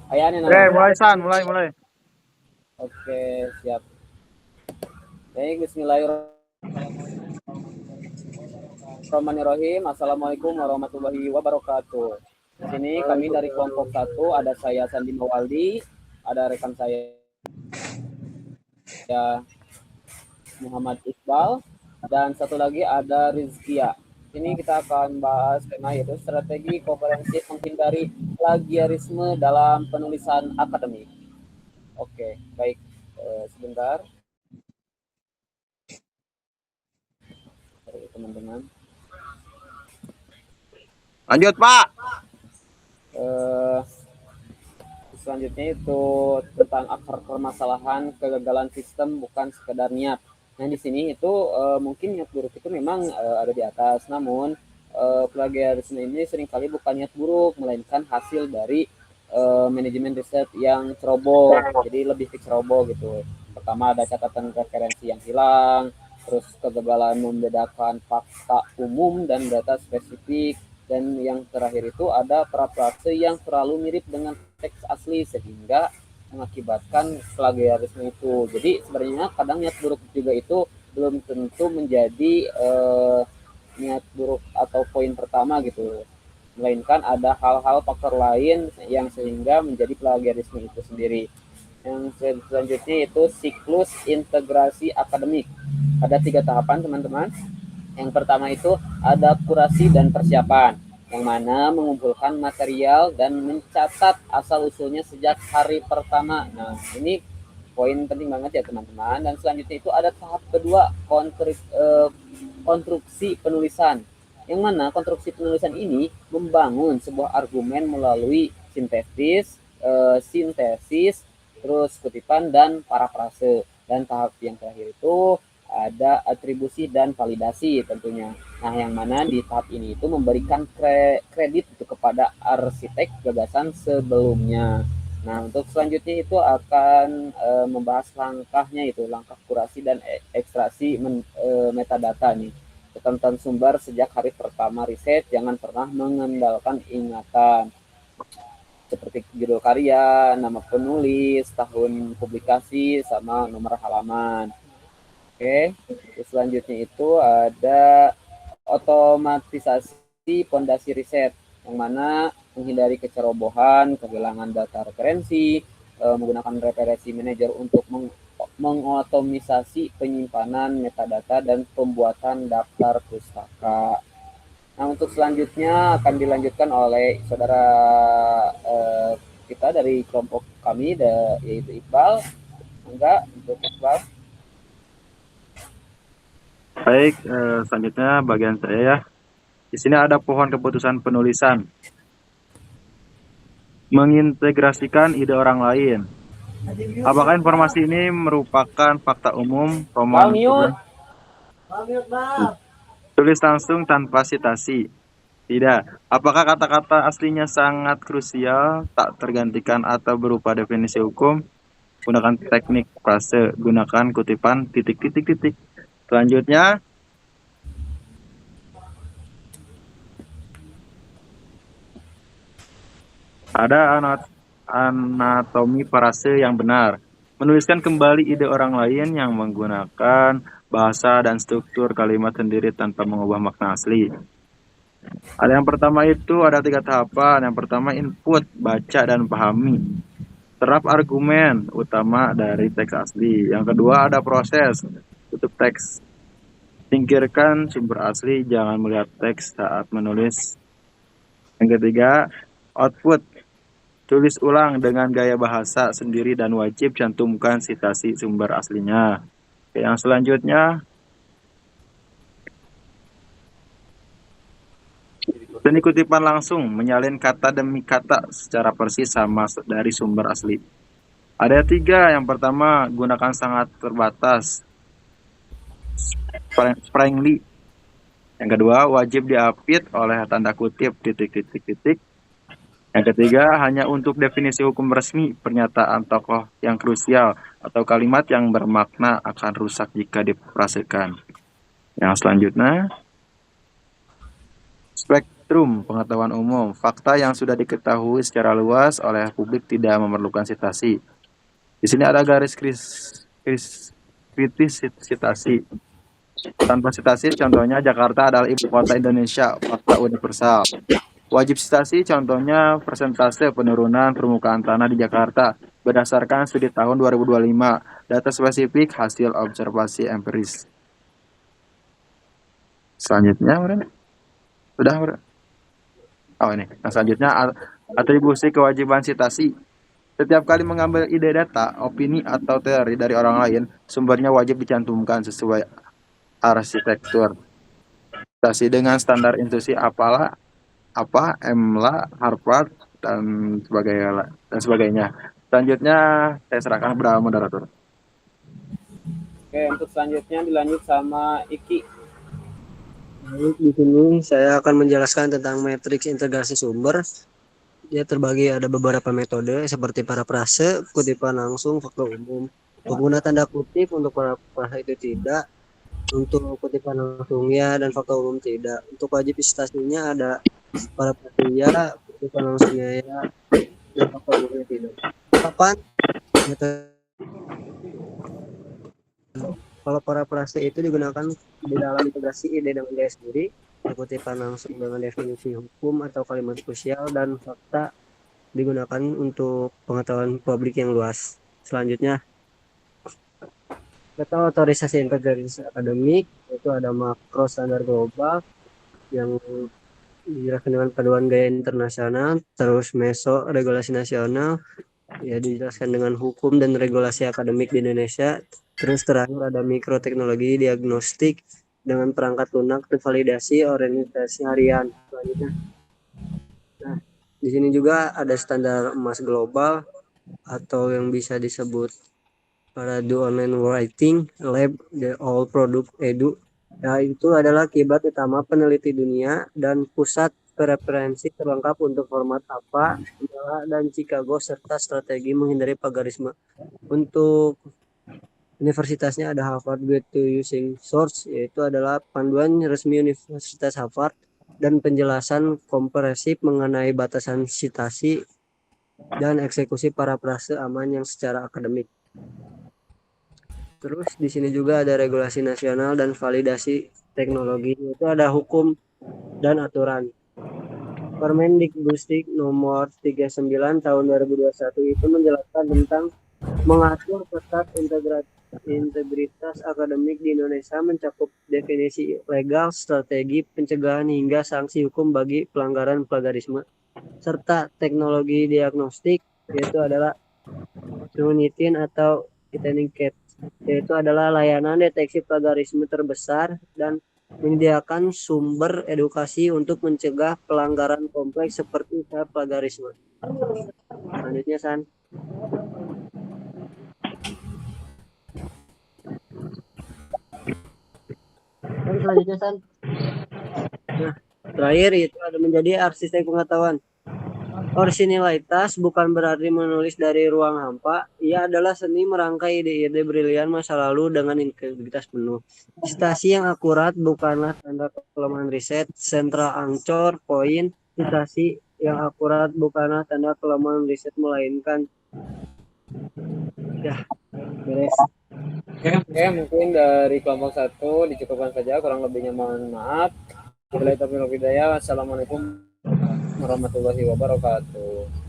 Ayani nama. Mulai San, mulai. Oke, siap. Baik, bismillahirrahmanirrahim. Assalamualaikum warahmatullahi wabarakatuh. Di sini kami dari kelompok 1, ada saya Sandi Mawaldi, ada rekan saya Muhammad Iqbal, dan satu lagi ada Rizkia. Ini kita akan bahas tema yaitu strategi komprehensif menghindari plagiarisme dalam penulisan akademik. Oke, baik. Sebentar, teman-teman. Lanjut, Pak. Selanjutnya itu tentang akar permasalahan kegagalan sistem bukan sekedar niat. Nah di sini itu mungkin niat buruk itu memang ada di atas, namun plagiarisme ini seringkali bukan niat buruk, melainkan hasil dari manajemen riset yang ceroboh. Jadi lebih ke ceroboh gitu. Pertama ada catatan referensi yang hilang, terus kegagalan membedakan fakta umum dan data spesifik, dan yang terakhir itu ada parafrase yang terlalu mirip dengan teks asli sehingga mengakibatkan plagiarisme itu. Jadi sebenarnya kadang niat buruk juga itu belum tentu menjadi niat buruk atau poin pertama gitu, melainkan ada hal-hal faktor lain yang sehingga menjadi plagiarisme itu sendiri. Yang selanjutnya itu siklus integrasi akademik. Ada 3 tahapan teman-teman. Yang pertama itu ada kurasi dan persiapan, yang mana mengumpulkan material dan mencatat asal-usulnya sejak hari pertama. Nah, ini poin penting banget ya teman-teman. Dan selanjutnya itu ada tahap kedua, konstruksi penulisan, yang mana konstruksi penulisan ini membangun sebuah argumen melalui sintesis, terus kutipan dan parafrase. Dan tahap yang terakhir itu ada atribusi dan validasi tentunya. Nah, yang mana di tahap ini itu memberikan kredit itu kepada arsitek gagasan sebelumnya. Nah, untuk selanjutnya itu akan membahas langkahnya, itu langkah kurasi dan ekstraksi metadata nih. Tentang sumber sejak hari pertama riset, jangan pernah mengandalkan ingatan seperti judul karya, nama penulis, tahun publikasi, sama nomor halaman. Oke, selanjutnya itu ada otomatisasi fondasi riset, yang mana menghindari kecerobohan, kehilangan data referensi, menggunakan referensi manager untuk mengotomisasi penyimpanan metadata dan pembuatan daftar pustaka. Nah, untuk selanjutnya akan dilanjutkan oleh saudara kita dari kelompok kami, yaitu Iqbal. Enggak, untuk Iqbal. Baik, selanjutnya bagian saya ya. Di sini ada pohon keputusan penulisan. Mengintegrasikan ide orang lain. Apakah informasi ini merupakan fakta umum, Bang, roman, mute. tulis langsung tanpa citasi? Tidak. Apakah kata-kata aslinya sangat krusial, tak tergantikan atau berupa definisi hukum? Gunakan teknik frase, gunakan kutipan titik titik titik. Selanjutnya, ada anatomi frase yang benar. Menuliskan kembali ide orang lain yang menggunakan bahasa dan struktur kalimat sendiri tanpa mengubah makna asli. Ada yang pertama itu ada 3 tahapan. Yang pertama input, baca dan pahami. Serap argumen utama dari teks asli. Yang kedua ada proses, tutup teks. Singkirkan sumber asli, jangan melihat teks saat menulis. Yang ketiga, output. Tulis ulang dengan gaya bahasa sendiri dan wajib cantumkan citasi sumber aslinya. Oke, yang selanjutnya, seni kutipan langsung, menyalin kata demi kata secara persis sama dari sumber asli. Ada 3, yang pertama gunakan sangat terbatas, sprengly. Yang kedua, wajib diapit oleh tanda kutip titik titik titik. Yang ketiga, hanya untuk definisi hukum resmi, pernyataan tokoh yang krusial, atau kalimat yang bermakna akan rusak jika diprasekan. Yang selanjutnya, Trum, pengetahuan umum. Fakta yang sudah diketahui secara luas oleh publik tidak memerlukan citasi. Di sini ada garis kritis citasi. Tanpa citasi, contohnya Jakarta adalah ibu kota Indonesia, fakta universal. Wajib citasi, contohnya persentase penurunan permukaan tanah di Jakarta berdasarkan studi tahun 2025, data spesifik hasil observasi empiris. Selanjutnya, udah, oh ini. Nah, selanjutnya atribusi kewajiban citasi. Setiap kali mengambil ide data, opini atau teori dari orang lain, sumbernya wajib dicantumkan sesuai arsitektur. Citasi dengan standar institusi EMLA, Harvard, dan sebagainya. Selanjutnya saya serahkan kepada moderator. Oke, untuk selanjutnya dilanjut sama Iki. Baik, di sini saya akan menjelaskan tentang matriks integrasi sumber. Dia terbagi ada beberapa metode seperti parafrase, kutipan langsung, fakta umum. Pengguna tanda kutip untuk parafrase itu tidak, untuk kutipan langsungnya dan fakta umum tidak. Untuk wajib citasinya ada parafrase ya, kutipan langsungnya ya, dan fakta umumnya tidak. Kapan metode kalau parafrase itu digunakan di dalam integrasi ide dengan dia sendiri, kutipan langsung dengan definisi hukum atau kalimat krusial, dan fakta digunakan untuk pengetahuan publik yang luas. Selanjutnya, data otorisasi integrasi akademik, itu ada makro standar global yang dijelaskan dengan paduan gaya internasional, terus meso regulasi nasional, ya dijelaskan dengan hukum dan regulasi akademik di Indonesia. Terus terakhir ada mikroteknologi diagnostik dengan perangkat lunak untuk validasi orientasi harian. Selanjutnya, nah di sini juga ada standar emas global atau yang bisa disebut pada do online writing lab the all product edu. Nah, itu adalah kiblat utama peneliti dunia dan pusat referensi terlengkap untuk format apa, dan Chicago serta strategi menghindari plagiarisme. Untuk universitasnya ada Harvard Guide to Using Source, yaitu adalah panduan resmi Universitas Harvard dan penjelasan komprehensif mengenai batasan citasi dan eksekusi parafrase aman yang secara akademik. Terus di sini juga ada regulasi nasional dan validasi teknologi, yaitu ada hukum dan aturan. Permendikbudristek nomor 39 tahun 2021 itu menjelaskan tentang mengatur ketat integritas akademik di Indonesia, mencakup definisi legal, strategi pencegahan hingga sanksi hukum bagi pelanggaran plagiarisme, serta teknologi diagnostik, yaitu adalah Unitin atau Itinicate, yaitu adalah layanan deteksi plagiarisme terbesar dan menyediakan sumber edukasi untuk mencegah pelanggaran kompleks seperti plagiarisme. Selanjutnya, San. Selanjutnya, San. Nah, terakhir itu ada menjadi arsitek pengetahuan. Orisinilitas bukan berarti menulis dari ruang hampa. Ia adalah seni merangkai ide-ide brilian masa lalu dengan integritas penuh. Citasi yang akurat bukanlah tanda kelemahan riset. Sentral angcor, poin. Citasi yang akurat bukanlah tanda kelemahan riset, melainkan ya, beres. Oke, mungkin dari kelompok 1 dicukupkan saja, kurang lebihnya mohon maaf. Wassalamualaikum warahmatullahi wabarakatuh.